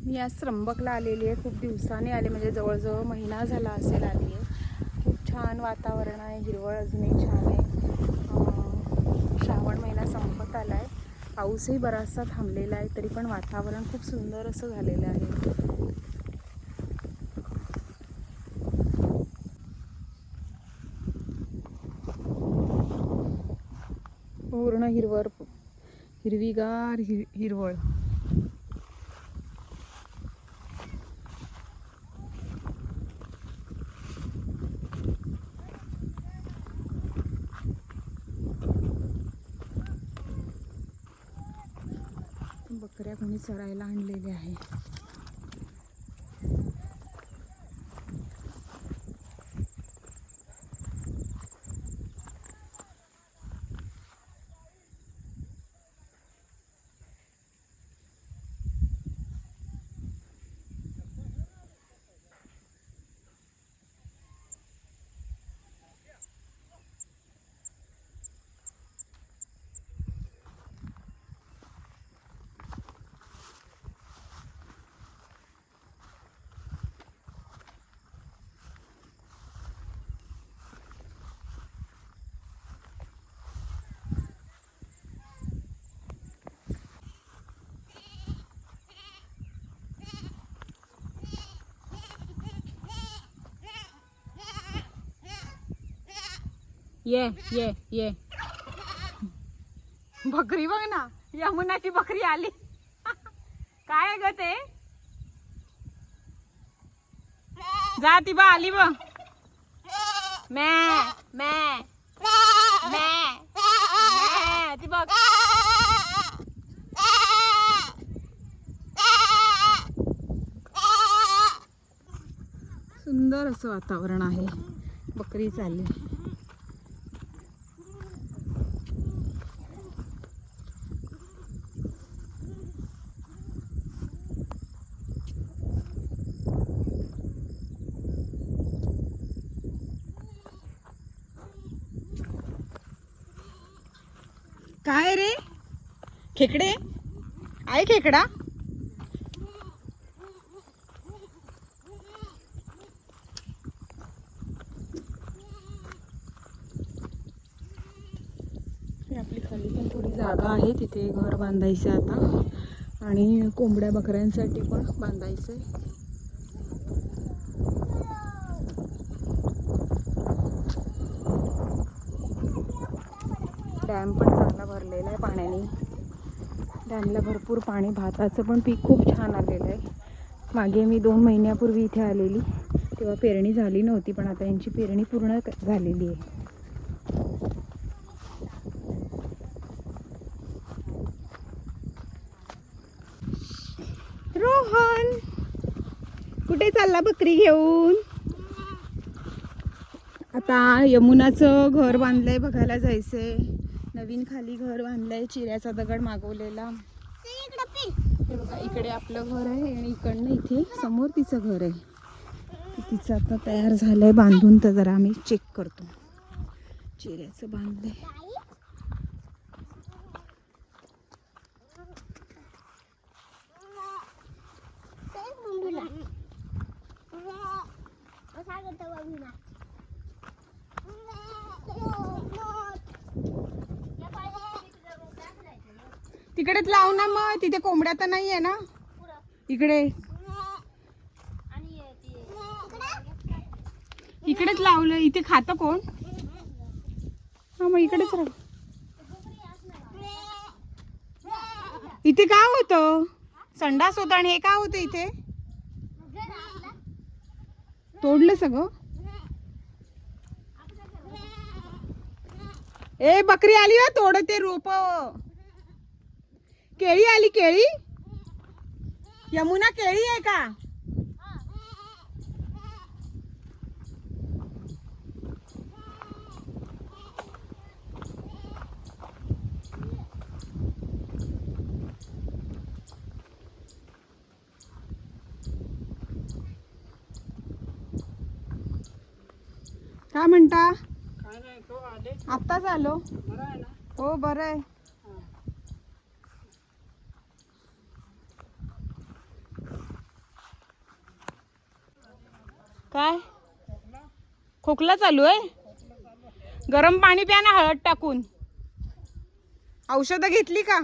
मी आज त्र्यंबकला आलेली आहे. खूप दिवसांनी आले, म्हणजे जवळजवळ महिना झाला असेल आली आहे. खूप छान वातावरण आहे, हिरवळ अजूनही छान आहे. श्रावण महिना संपत आला आहे, पाऊसही बराचसा थांबलेला आहे, तरी पण वातावरण खूप सुंदर असं झालेलं आहे. पूर्ण हिरवीगार हिरवळ. बकऱ्या कोणी चरायला आणलेल्या आहे. ये बकरी बघ ना, यमुनाची बकरी आली. काय ग ते, जा ती बा आली बघ. मॅ मॅ मॅ ती बघ. सुंदर असं वातावरण आहे, बकरी चालली. काय रे, खेकडे आहे? खेकडा आपली खाली पण थोडी जागा आहे, तिथे घर बांधायचं आता, आणि कोंबड्या बकऱ्यांसाठी पण बांधायचंय. डॅम पण चांगला भरलेला आहे पाण्याने. डॅमला भरपूर पाणी, भाताचं पण पीक खूप छान आलेलं आहे. मागे मी 2 महिन्यापूर्वी इथे आलेली, तेव्हा पेरणी झाली नव्हती, पण आता यांची पेरणी पूर्ण झालेली आहे. रोहन कुठे चालला बकरी घेऊन? आता यमुनाचं घर बांधलंय, बघायला जायचंय. नवीन खाली घर बांधलंय, चिऱ्याचा दगड मागवलेला. इकडे आपलं घर आहे, आणि इकडनं इथे समोर तिचं घर आहे. तिचं आता तयार झालंय बांधून, तर जरा आम्ही चेक करतो. चिऱ्याचं बांधलंय. तिकडेच लाव ना मग, तिथे कोंबड्या तर नाहीये ना इकडे. इकडेच लावलं, इथे खातं कोण? हा मग इकडेच राह. इथे काय होतं? संडास होता आणि हे काय होतं इथे? तोडलं सगळं. ए बकरी आली हो, तोडते रोप. केळी आली, केळी. यमुना केळी आहे का? काय म्हणता? आत्ताच आलो. हो बरं आहे. काय खोकला चालू आहे? गरम पाणी प्या ना हळद टाकून. औषधं घेतली का?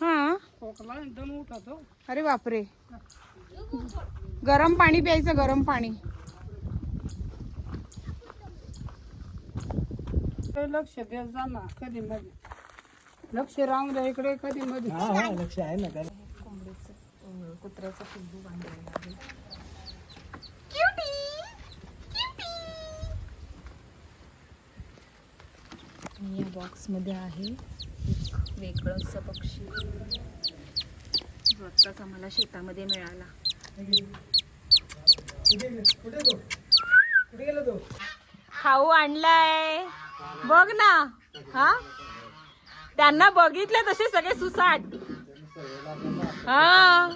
हा. अरे बापरे. गरम पाणी प्यायचं, गरम पाणी. लक्ष देत जा ना, कधी मध्ये लक्ष राहून द्या इकडे, कधी मध्ये. लक्ष आहे ना. कोंबडीचं कुत्र्याचं पिल्लू बांधलेलं आहे. आणि या बॉक्स मध्ये आहे एक वेगळंच पक्षी, जो आत्ताच आम्हाला शेतामध्ये मिळाला. खाऊ आणलाय बघ ना. हा, त्यांना बघितले तसे सगळे सुसाट. हा,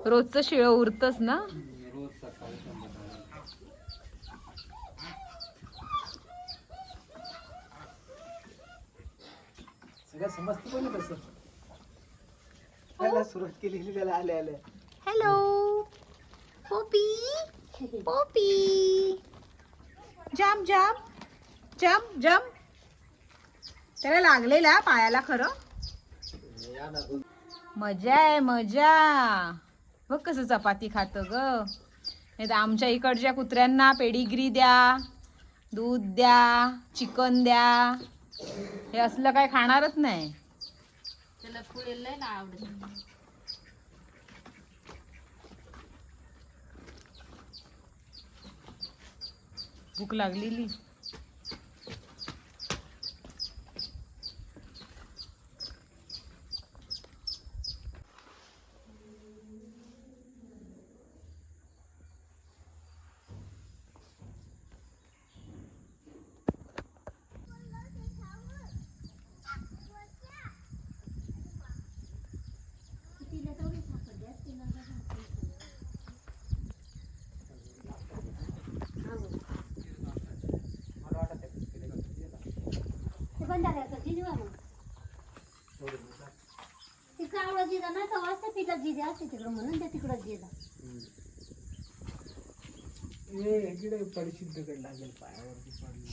रोजचं शिळ उरतच ना. सुरुवात केली त्याला आले आले. हॅलो पोपी, पोपी. जम जम जम जम. त्याला लागलेला पायाला खरं. मजा आहे मजा. बघ कसं चपाती खातं ग. नाही तर आमच्या इकडच्या कुत्र्यांना पेडिग्री द्या, दूध द्या, चिकन द्या, हे असलं काय खाणारच नाही. त्याला पुढे लय ना आवडत. भूक लागलेली. आवडत जिजा नाही तर वाजता पिठात जिजे असते तिकडं, म्हणून त्या तिकडं जिजा. इकडे परिचित दगड लागेल पायावरती पडली.